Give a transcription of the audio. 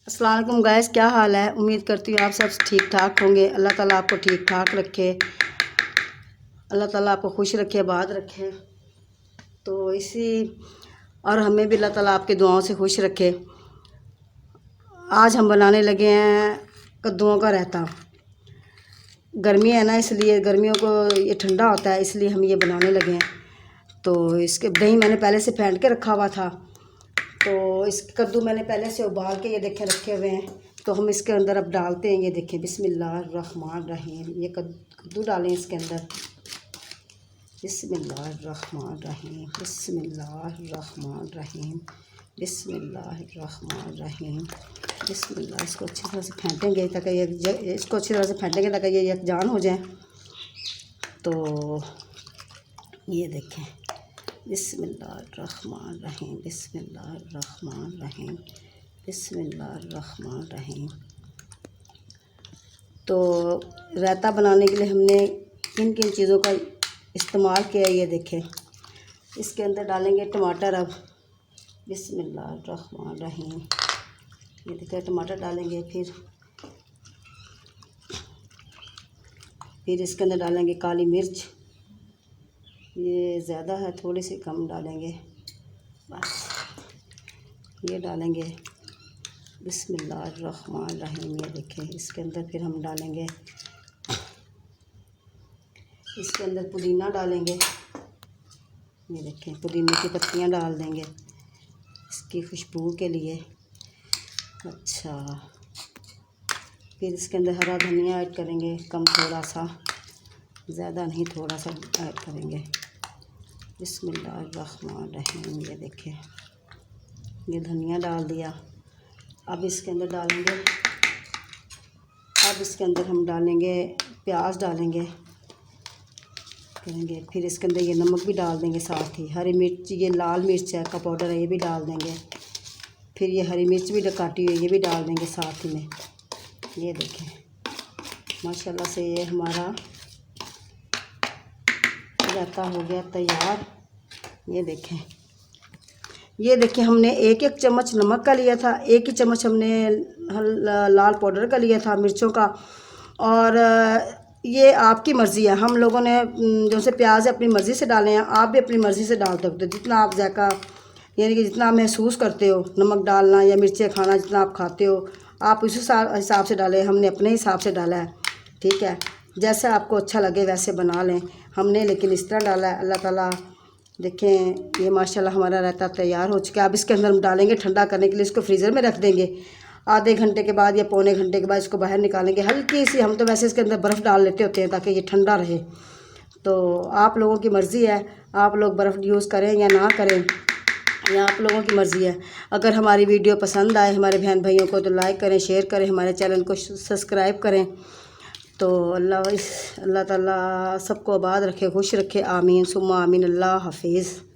अस्सलाम वालेकुम गाइस, क्या हाल है। उम्मीद करती हूँ आप सब ठीक ठाक होंगे। अल्लाह ताला आपको ठीक ठाक रखे, अल्लाह ताला आपको खुश रखे, आबाद रखे। तो इसी और हमें भी अल्लाह ताला आपके दुआओं से खुश रखे। आज हम बनाने लगे हैं कद्दूओं का रायता। गर्मी है ना, इसलिए गर्मियों को ये ठंडा होता है, इसलिए हम ये बनाने लगे हैं। तो इसके दही मैंने पहले से फेंट के रखा हुआ था। तो इस कद्दू मैंने पहले से उबाल के ये देखें रखे हुए हैं। तो हम इसके अंदर अब डालते हैं। ये देखें, बिस्मिल्लाहिर्रहमानिर्रहीम। ये कद्दू डालें इसके अंदर। बिस्मिल्लाहिर्रहमानिर्रहीम, बिस्मिल्लाहिर्रहमानिर्रहीम, बिस्मिल्लाहिर्रहमानिर्रहीम, बिस्मिल्लाह। इसको अच्छी तरह से फेंटेंगे ताकि इसको अच्छी तरह से फेंटेंगे ताकि ये यकजान हो जाए। तो ये देखें, बिस्मिल्लाहिर्रहमानिर्रहीम, बिस्मिल्लाहिर्रहमानिर्रहीम, बिस्मिल्लाहिर्रहमानिर्रहीम। तो रायता बनाने के लिए हमने किन किन चीज़ों का इस्तेमाल किया, ये देखें। इसके अंदर डालेंगे टमाटर। अब बिस्मिल्लाहिर्रहमानिर्रहीम, ये देखें टमाटर डालेंगे। फिर इसके अंदर डालेंगे काली मिर्च। ये ज़्यादा है, थोड़ी सी कम डालेंगे बस। ये डालेंगे बिस्मिल्लाहिर्रहमानिर्रहीम। ये देखें, इसके अंदर फिर हम डालेंगे, इसके अंदर पुदीना डालेंगे। ये देखें, पुदीने की पत्तियां डाल देंगे इसकी खुशबू के लिए। अच्छा, फिर इसके अंदर हरा धनिया ऐड करेंगे, कम थोड़ा सा, ज़्यादा नहीं, थोड़ा सा ऐड करेंगे। बिस्मिल्लाहिर्रहमानिर्रहीम। ये देखें, ये धनिया डाल दिया। अब इसके अंदर हम डालेंगे प्याज डालेंगे करेंगे। फिर इसके अंदर ये नमक भी डाल देंगे, साथ ही हरी मिर्च, ये लाल मिर्च है का पाउडर है, ये भी डाल देंगे। फिर ये हरी मिर्च भी काटी हुई है, ये भी डाल देंगे साथ ही में। ये देखें, माशाल्लाह से ये हमारा रायता हो गया तैयार। ये देखें, हमने एक एक चम्मच नमक का लिया था, एक ही चम्मच हमने लाल पाउडर का लिया था, मिर्चों का। और ये आपकी मर्ज़ी है। हम लोगों ने जो से प्याज अपनी मर्ज़ी से डाले हैं, आप भी अपनी मर्ज़ी से डाल सकते हो। जितना आप जायका यानी कि जितना आप महसूस करते हो नमक डालना या मिर्चें खाना, जितना आप खाते हो आप उसी हिसाब से डालें। हमने अपने हिसाब से डाला है, ठीक है। जैसा आपको अच्छा लगे वैसे बना लें। हमने लेकिन इस तरह डाला है। अल्लाह ताला देखें, ये माशाल्लाह हमारा रायता तैयार हो चुका है। अब इसके अंदर हम डालेंगे ठंडा करने के लिए, इसको फ्रीज़र में रख देंगे। आधे घंटे के बाद या पौने घंटे के बाद इसको बाहर निकालेंगे। हल्की सी, हम तो वैसे इसके अंदर बर्फ़ डाल लेते होते हैं ताकि ये ठंडा रहे। तो आप लोगों की मर्ज़ी है, आप लोग बर्फ़ यूज़ करें या ना करें, या आप लोगों की मर्ज़ी है। अगर हमारी वीडियो पसंद आए हमारे बहन भाइयों को तो लाइक करें, शेयर करें, हमारे चैनल को सब्सक्राइब करें। तो अल्लाह ताला सबको आबाद रखे, खुश रखे। आमीन सुम्मा आमीन। अल्लाह हाफिज़।